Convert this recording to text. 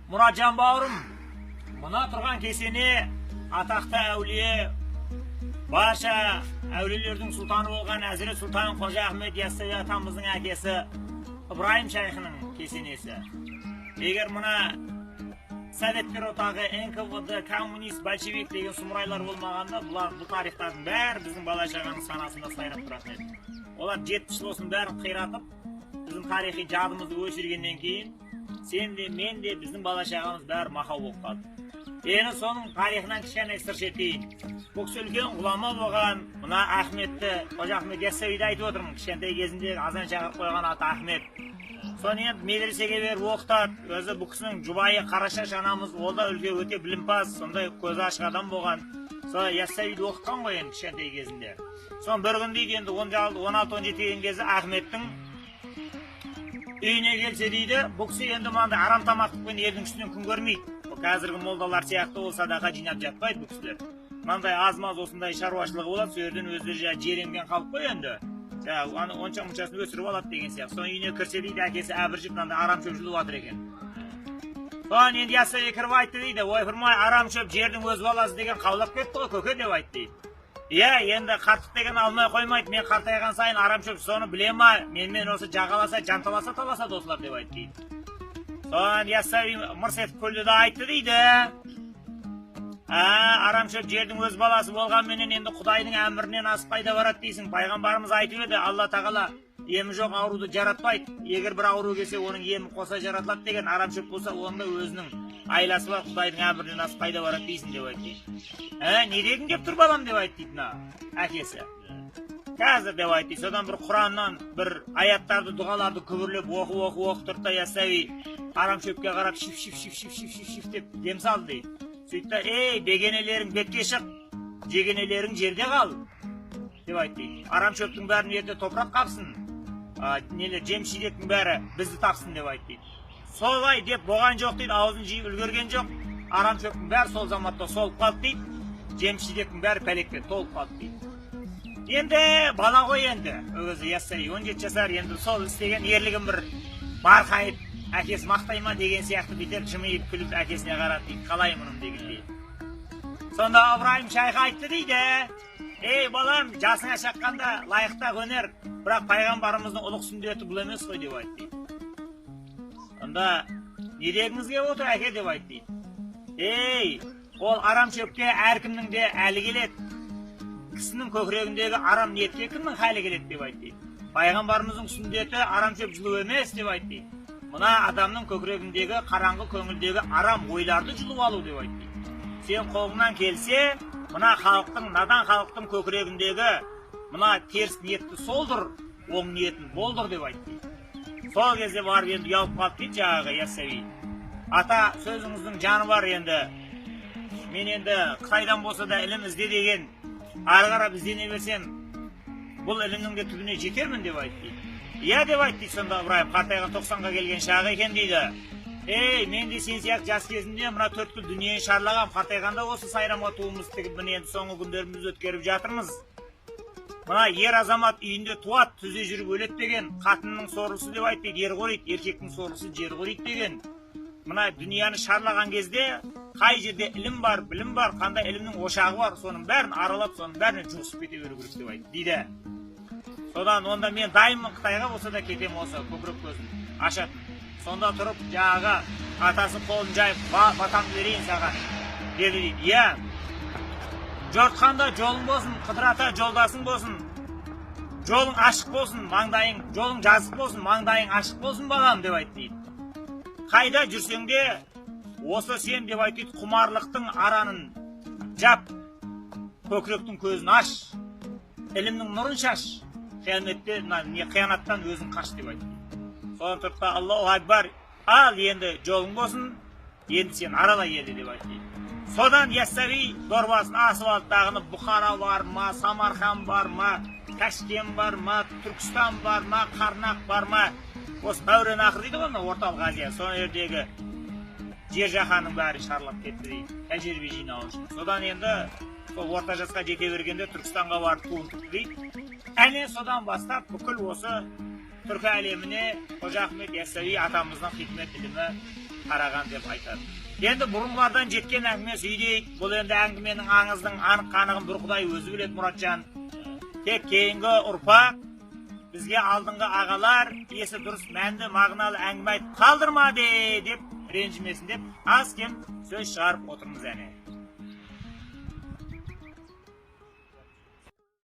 Мұратжан бауырым, мына тұрған кесене атақты әулие, барша әулиелердің сұлтаны болған Әзірет Сұлтан Қожа Ахмет Яссауи атамыздың әкесі Ибраһим шайхының кесенесі. Егер мұна Советтер отағы, НКВД, коммунист, большевик деген сұмырайлар болмағанда, бұл тарихтардың бәрі біздің бала-шағаның санасында сайрап тұратын еді. Олар 70 жыл осының бәрін қиратып, біздің тарихи жадымызды өшіргеннен кейін, сен де, мен де, біздің бала-шағамыз бәрі мақау болып қалды. Енді соның тарихынан кішкене сыр шертейін. Бұл кісі үлкен ғұлама болған, мына Ахметті, Қожа Ахмет Яссауиді айтып отырмын. Кішкентай кезінде азан шақырып қойған аты Ахмет. Соны енді медресеге беріп оқытады. Өзі бұл кісінің жұбайы Қарашаш анамыз, ол да өте білімпаз, сондай көзі ашық адам болған. Сол Яссауиді оқытқан ғой енді кішкентай кезінде. Сон бір күн дейді, енді 16-17 деген кезі Ахметтің үйіне келсе дейді, бұл кісі енді маңда арам тамақтықпен елдің үстінен күн көрмейді. Қазіргі молдалар сияқты ол садақа жинап жатпайды бұл кісілер. Маңдай аз-маз осындай шаруашылығы болады, сол жерден өздері жеренген халық қой енді. Онша-мұншасын өсіріп алады деген сияқты. Соның үйіне кірсе дейді, әкесі әбіржіп маңдай арам шөп жұлып жатыр екен. Соны енді Яссауи кіріп айтты дейді, ойпырмай арам шөп жердің өз баласы деген қаулап кетті ғой, көке деп айтты дейді. Иә, енді қартық деген алмай қоймайды, мен қартайған сайын арам шөп соны біле ма, менімен осы жағаласа, жанталаса, таласа достар деп айтты дейді. Соны Яссауи мырс етіп күлді де айтты дейді. Арам шөп жердің өз баласы болғанменен енді Құдайдың әмірінен асып қайда барады дейсің. Пайғамбарымыз айтып еді, Алла тағала емі жоқ ауруды жаратпайды. Егер бір ауру келсе, оның емі қоса жаратылады деген. Арам шөп болса, онда өзінің айласы бар, Құдайдың әмірінен асып қайда барады дейсің деп айтты. Не дедің деп тұр балам деп айтты дейді әкесі. Қазір деп айтты. Содан бір Құраннан бір аяттарды, дұғаларды күбірлеп оқып тұрды Яссауи арам шөпке қарап шиф деп дем салды дейді. Сөйтті, ей, бегенелерің бетке шық, жегенелерің жерде қал, деп айтты. Арам шөптің бәрін ерте топырақ қапсын, жем-шидектің бәрі бізді тапсын деп айтты. Солай деп болған жоқ дейді, аузын жиып үлгерген жоқ. Арам шөптің бәрі сол заматта солып қалды дейді, жем-шидектің бәрі пәлекке толып қалды дейді. Енді бала ғой енді, өзі Яссауи 17 жасар, енді сол істеген ерлігін бір барқайып, әкесі мақтай ма деген сияқты бетер жымиып күліп әкесіне қарады дейді, қалай мұным дегендей. Сонда Ибраһим шайх айтты дейді, ей балам, жасыңа шаққанда лайықта көнер, бірақ пайғамбарымыздың ұлық сүндеті бұл емес қой деп айтты. Сонда не дегіңіз келіп отыр әке деп айтты. Ей, ол арам шөпке әркімнің де әлі келеді. Кісінің көкірегіндегі арам ниетке кімнің халі келеді деп айтты. Пайғамбарымыздың сүндеті арам шөп жұлу емес деп айтты. Мына адамның көкірегіндегі қараңғы көңілдегі арам ойларды жұлып алу деп айтты. Сен қолыңнан келсе, мына халықтың, надан халықтың көкірегіндегі мына теріс ниетті солдыр, оң ниетін болдыр деп айтты. Сол кезде барып енді ұялып қалып дейді жаңағы Яссауи. Ата, сөзіңіздің жаны бар енді. Мен енді Қытайдан болса да ілім ізде деген, ары қарап іздене берсем, бұл ілімнің де түбіне жетермін деп айтты. Иә деп айтты. Сонда Ибраһим қартайған 90-ға келген шағы екен дейді. Ей, мен де сен сияқты жас кезінде мына төрткүл дүниені шарлағам, қартайғанда осы сайрамға туымыз тігіп, міне енді соңғы күндерімізді өткеріп жатырмыз. Мына ер азамат үйінде туады, түзе жүріп өледі деген, қатынның сорлысы деп айтты, ер қориды, еркектің сорлысы жер қориды деген. Мына дүнияны шарлаған кезде қай жерде ілім бар, білім бар, қандай ілімнің ошағы бар, соның бәрін аралап, соның бәріне жұғысып кете беру керек деп айтты дейді. Содан онда мен дайынмын Қытайға болса да кетем осы көкірек көзін ашатын. Сонда тұрып жаңағы атасы қолын жайып батамды берейін саған деді дейді. Иә, жортқанда жолың болсын, қыдырата жолдасың болсын, жолың ашық болсын, маңдайың, жолың жазық болсын, маңдайың ашық болсын балам деп айтты дейді. Қайда жүрсең де осы сен деп айтты, құмарлықтың аранын жап, көкіректің көзін аш, ілімнің нұрын шаш, қиянаттан өзің қаш деп айтты. Содан тұрып та Аллаху Акбар, ал енді жолың болсын, енді сен арала еді деп айтты. Содан Яссауи дорбасын асып алып тағыны Бұхара бар ма, Самарқан бар ма, Ташкент бар ма, Түркістан бар ма, Қарнақ бар ма, осы Мәуереннахр дейді ғой, орталық Азия, соны жердегі жер жаһанның бәрі шарлап кетті дейді, тәжірибе жинау үшін. Содан енді сол орта жасқа жете бергенде Түркістанға барып туын тікті дейді. Әне содан бастап бүкіл осы Türk әлеміне Қожа Ахмет Яссауи атамыздың хикмет ілімі қараған деп айтады. Енді бұрынғыдан жеткен әңгіме сөйлейік. Бұл енді әңгіменің аңыздың анық қанығын бір Құдай өзі біледі, Мұратжан. Тек кейінгі ұрпақ бізге алдыңғы ағалар есі дұрыс мәнді мағыналы әңгіме айтып қалдырмады деп ренжімесін деп аз кем сөз шығарып отырмыз әне.